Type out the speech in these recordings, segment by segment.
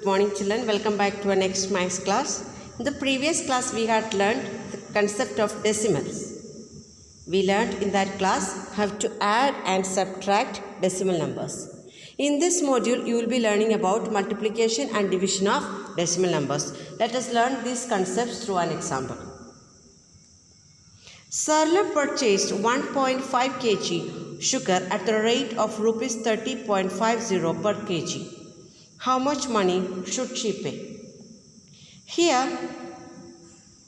morning children, welcome back to our next maths class. In the previous class we had learned the concept of decimals. We learned in that class how to add and subtract decimal numbers. In this module you will be learning about multiplication and division of decimal numbers. Let us learn these concepts through an example. Sarla purchased 1.5 kg sugar at the rate of rupees 30.50 per kg. How much money should she pay? Here,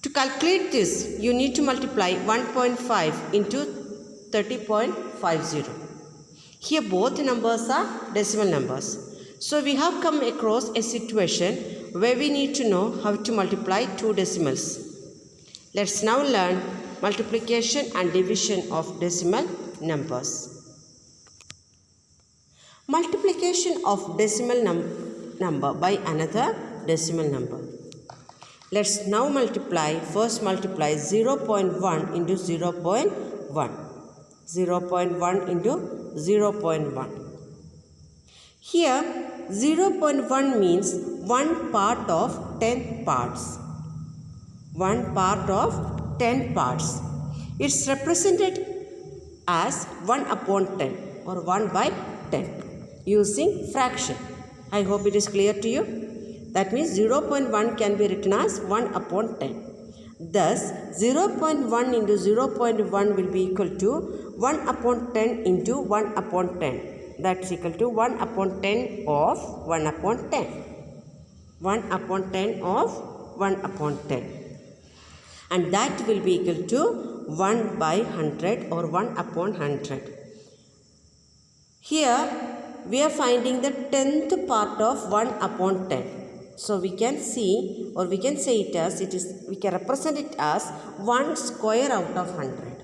to calculate this, you need to multiply 1.5 into 30.50. Here both numbers are decimal numbers. So we have come across a situation where we need to know how to multiply two decimals. Let's now learn multiplication and division of decimal numbers. Multiplication of decimal number by another decimal number. Let's now first multiply 0.1 into 0.1. 0.1 into 0.1. Here 0.1 means 1 part of 10 parts. 1 part of 10 parts. It's represented as 1 upon 10 or 1 by 10 using fraction. I hope it is clear to you. That means 0.1 can be written as 1 upon 10. Thus, 0.1 into 0.1 will be equal to 1 upon 10 into 1 upon 10. That's equal to 1 upon 10 of 1 upon 10. 1 upon 10 of 1 upon 10. And that will be equal to 1 by 100 or 1 upon 100. Here, we are finding the 10th part of 1 upon 10. So we can see, or we can say it as, we can represent it as 1 square out of 100.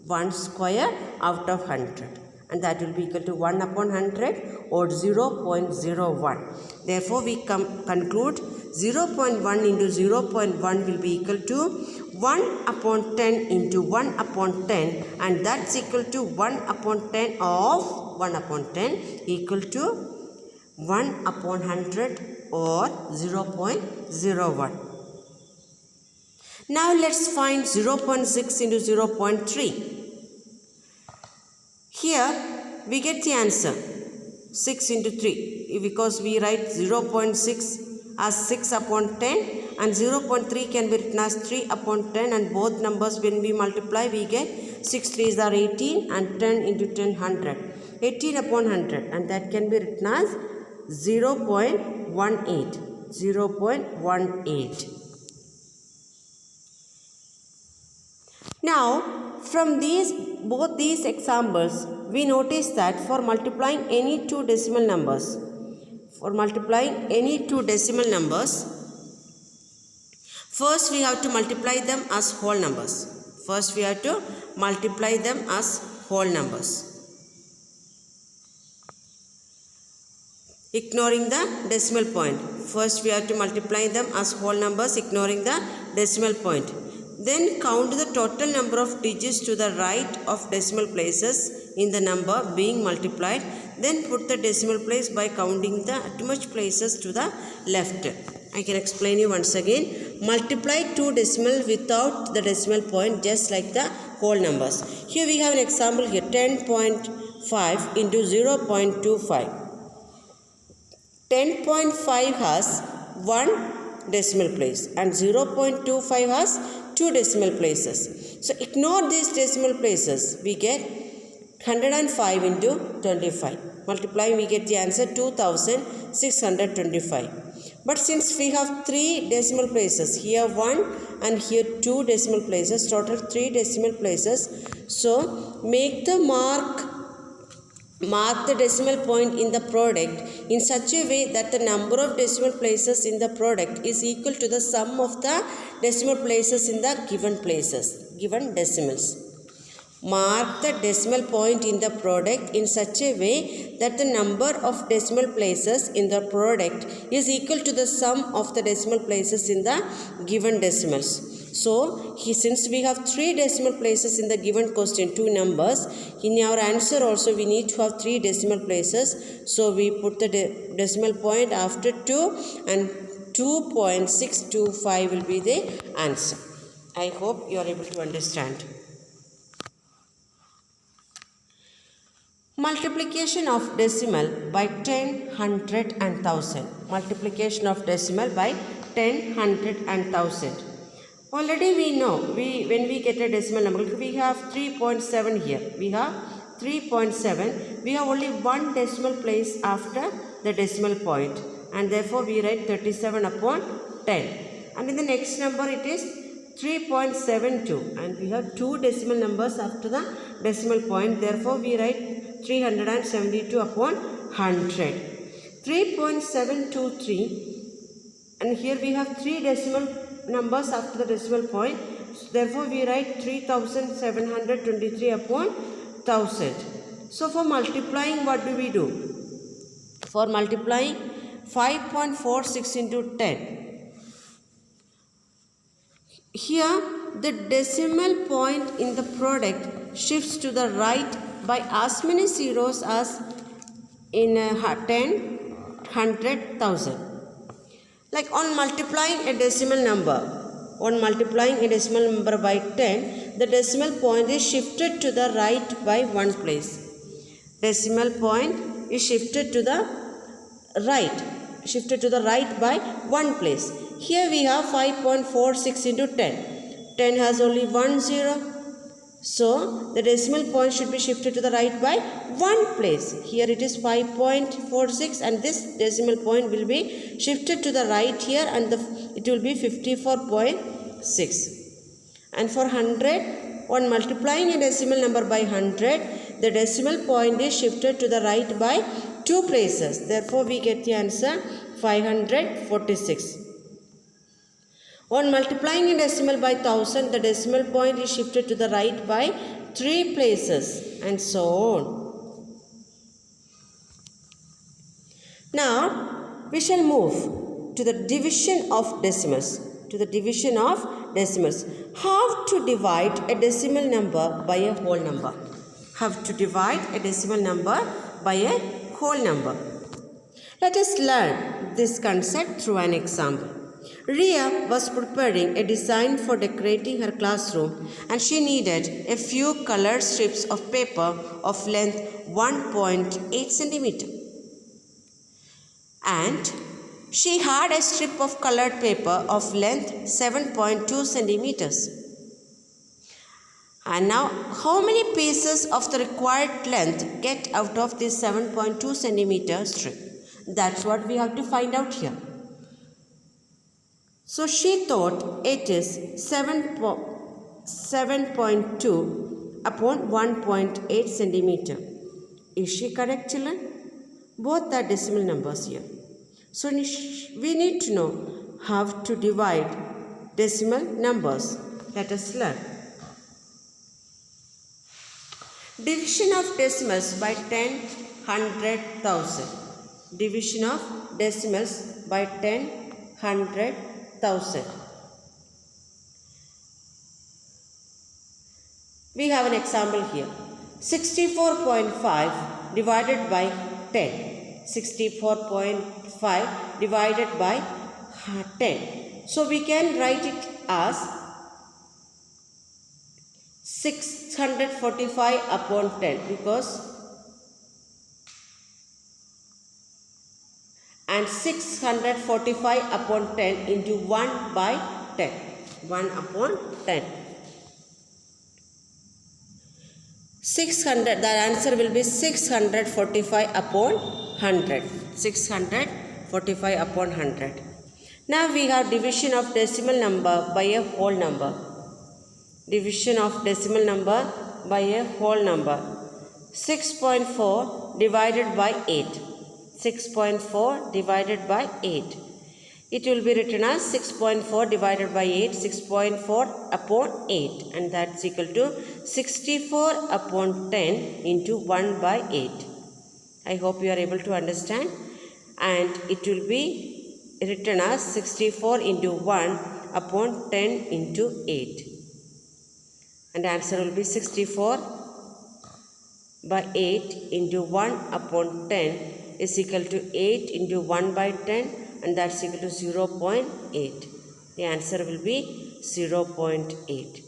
1 square out of 100. And that will be equal to 1 upon 100 or 0.01. Therefore, we conclude 0.1 into 0.1 will be equal to 1 upon 10 into 1 upon 10, and that's equal to 1 upon 10 of 1 upon 10 equal to 1 upon 100 or 0.01. Now let's find 0.6 into 0.3. Here we get the answer 6 into 3 because we write 0.6 as 6 upon 10 and 0.3 can be written as 3 upon 10, and both numbers when we multiply we get 6 3s are 18 and 10 into 10 100. 18 upon 100, and that can be written as 0.18. 0.18. Now from both these examples we notice that for multiplying any two decimal numbers, first we have to multiply them as whole numbers. Ignoring the decimal point. First we have to multiply them as whole numbers ignoring the decimal point. Then count the total number of digits to the right of decimal places in the number being multiplied. Then put the decimal place by counting the utmost places to the left. I can explain you once again. Multiply two decimals without the decimal point just like the whole numbers. Here we have an example here. 10.5 into 0.25. 10.5 has 1 decimal place and 0.25 has 2 decimal places. So ignore these decimal places. We get 105 into 25. Multiplying we get the answer 2625. But since we have 3 decimal places, here 1 and here 2 decimal places, total 3 decimal places. So make the mark the decimal point in the product in such a way that the number of decimal places in the product is equal to the sum of the decimal places in the given decimals. Mark the decimal point in the product in such a way that the number of decimal places in the product is equal to the sum of the decimal places in the given decimals. So, since we have 3 decimal places in the given question, 2 numbers, in our answer also we need to have 3 decimal places. So, we put the decimal point after 2 and 2.625 will be the answer. I hope you are able to understand. Multiplication of decimal by 10, 100 and 1000. Multiplication of decimal by 10, 100 and 1000. Already we know, when we get a decimal number, we have 3.7 here. We have 3.7. We have only one decimal place after the decimal point. And therefore, we write 37 upon 10. And in the next number, it is 3.72. And we have 2 decimal numbers after the decimal point. Therefore, we write 372 upon 100. 3.723. And here we have 3 decimal numbers after the decimal point. Therefore, we write 3723 upon 1000. So, for multiplying, what do we do? For multiplying 5.46 into 10. Here, the decimal point in the product shifts to the right by as many zeros as in 10, 100, 1000. Like on multiplying a decimal number, by 10, the decimal point is shifted to the right by 1 place. Decimal point is shifted to the right by 1 place. Here we have 5.46 into 10. 10 has only 1 0. So, the decimal point should be shifted to the right by 1 place. Here it is 5.46 and this decimal point will be shifted to the right here and it will be 54.6. And for 100, on multiplying a decimal number by 100, the decimal point is shifted to the right by 2 places. Therefore, we get the answer 546. On multiplying a decimal by 1000, the decimal point is shifted to the right by 3 places and so on. Now, we shall move to the division of decimals. How to divide a decimal number by a whole number. Let us learn this concept through an example. Ria was preparing a design for decorating her classroom and she needed a few colored strips of paper of length 1.8 centimeter. And she had a strip of colored paper of length 7.2 centimeters. And now, how many pieces of the required length get out of this 7.2 centimeter strip? That's what we have to find out here. So she thought it is 7.2 upon 1.8 centimeter. Is she correct, children? Both are decimal numbers here. So we need to know how to divide decimal numbers. Let us learn. Division of decimals by 10, 100, 1000. Division of decimals by 10, 100, 1000. We have an example here. 64.5 divided by 10. 64.5 divided by 10. So we can write it as 645 upon 10 and 645 upon 10 into 1 by 10. 1 upon 10. 600, the answer will be 645 upon 100. 645 upon 100. Now we have division of decimal number by a whole number. Division of decimal number by a whole number. 6.4 divided by 8. 6.4 divided by 8. It will be written as 6.4 divided by 8, 6.4 upon 8, and that's equal to 64 upon 10 into 1 by 8. I hope you are able to understand, and it will be written as 64 into 1 upon 10 into 8. And the answer will be 64 by 8 into 1 upon 10 is equal to 8 into 1 by 10, and that's equal to 0.8. The answer will be 0.8.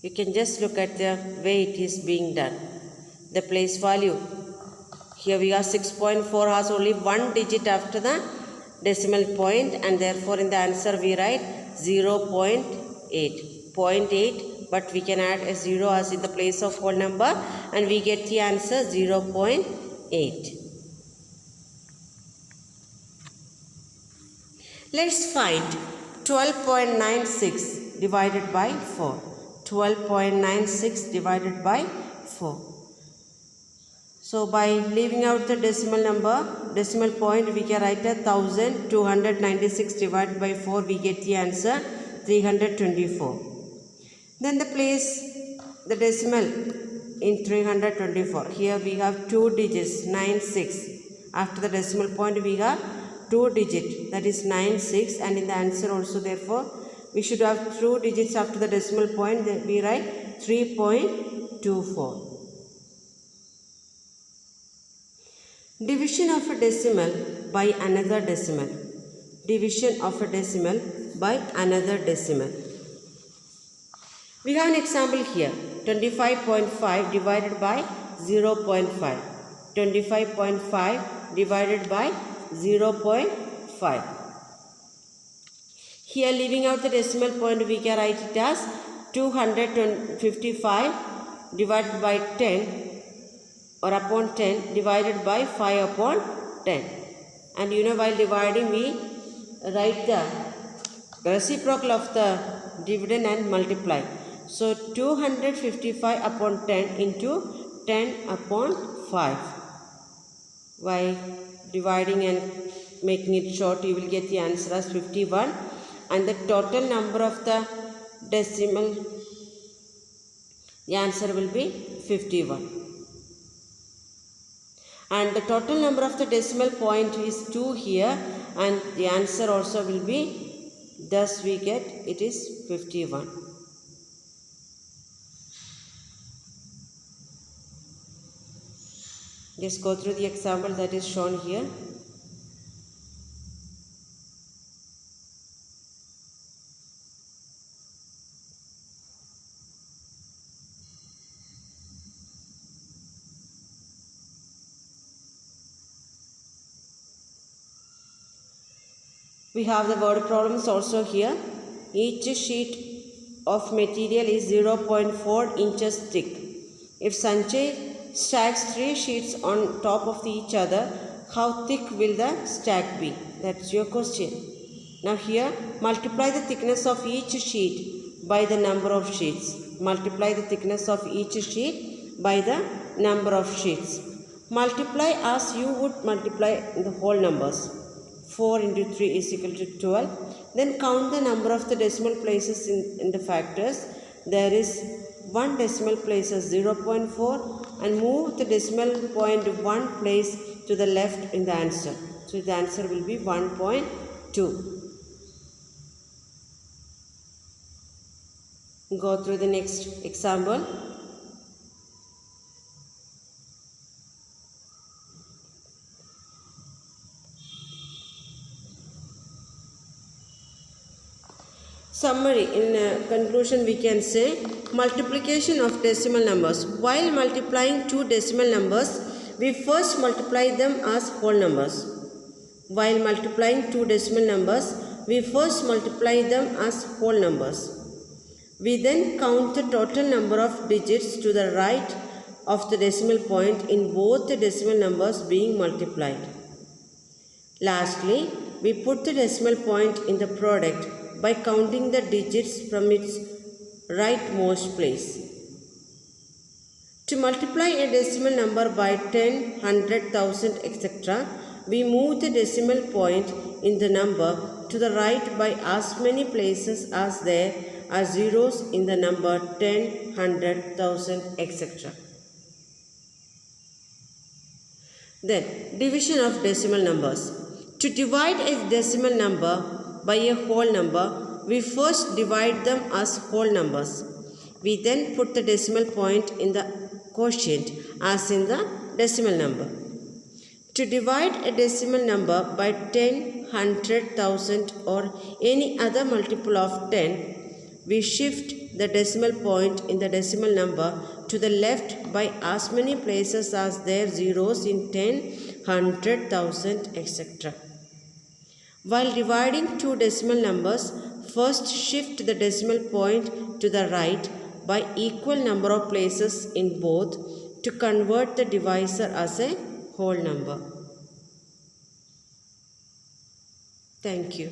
You can just look at the way it is being done. The place value. Here we are 6.4 has only one digit after the decimal point, and therefore in the answer we write 0.8. 0.8, but we can add a 0 as in the place of whole number, and we get the answer 0.8. Let's find 12.96 divided by 4. 12.96 divided by 4. So by leaving out the decimal point, we can write 1296 divided by 4. We get the answer 324. Then place the decimal in 324. Here we have 2 digits, 96. After the decimal point we have 2 digits, that is 96, and in the answer also therefore we should have 2 digits after the decimal point. Then we write 3.24. Division of a decimal by another decimal. Division of a decimal by another decimal. We have an example here. 25.5 divided by 0.5. 25.5 divided by 0.5. Here leaving out the decimal point, we can write it as 255 divided by 10 or upon 10 divided by 5 upon 10. And while dividing we write the reciprocal of the dividend and multiply. So 255 upon 10 into 10 upon 5. By dividing and making it short, you will get the answer as 51. And the total number of the decimal, the answer will be 51. And the total number of the decimal point is 2 here, and the answer also will be, thus we get it is 51. Just go through the example that is shown here. We have the word problems also here. Each sheet of material is 0.4 inches thick. If Sanjay stacks 3 sheets on top of each other, how thick will the stack be? That's your question. Now here, multiply the thickness of each sheet by the number of sheets. Multiply the thickness of each sheet by the number of sheets. Multiply as you would multiply the whole numbers. 4 into 3 is equal to 12. Then count the number of the decimal places in the factors. There is 1 decimal place as 0.4, and move the decimal point 1 place to the left in the answer. So the answer will be 1.2. Go through the next example. Summary, in conclusion we can say, multiplication of decimal numbers. While multiplying 2 decimal numbers, we first multiply them as whole numbers. While multiplying 2 decimal numbers, we first multiply them as whole numbers. We then count the total number of digits to the right of the decimal point in both the decimal numbers being multiplied. Lastly, we put the decimal point in the product by counting the digits from its rightmost place. To multiply a decimal number by 10, 100, 1000, etc., we move the decimal point in the number to the right by as many places as there are zeros in the number 10, 100, 1000, etc. Then, division of decimal numbers. To divide a decimal number by a whole number, we first divide them as whole numbers. We then put the decimal point in the quotient as in the decimal number. To divide a decimal number by 10, 100, 1000 or any other multiple of 10, we shift the decimal point in the decimal number to the left by as many places as there zeros in 10, 100, 1000, etc. While dividing two decimal numbers, first shift the decimal point to the right by equal number of places in both to convert the divisor as a whole number. Thank you.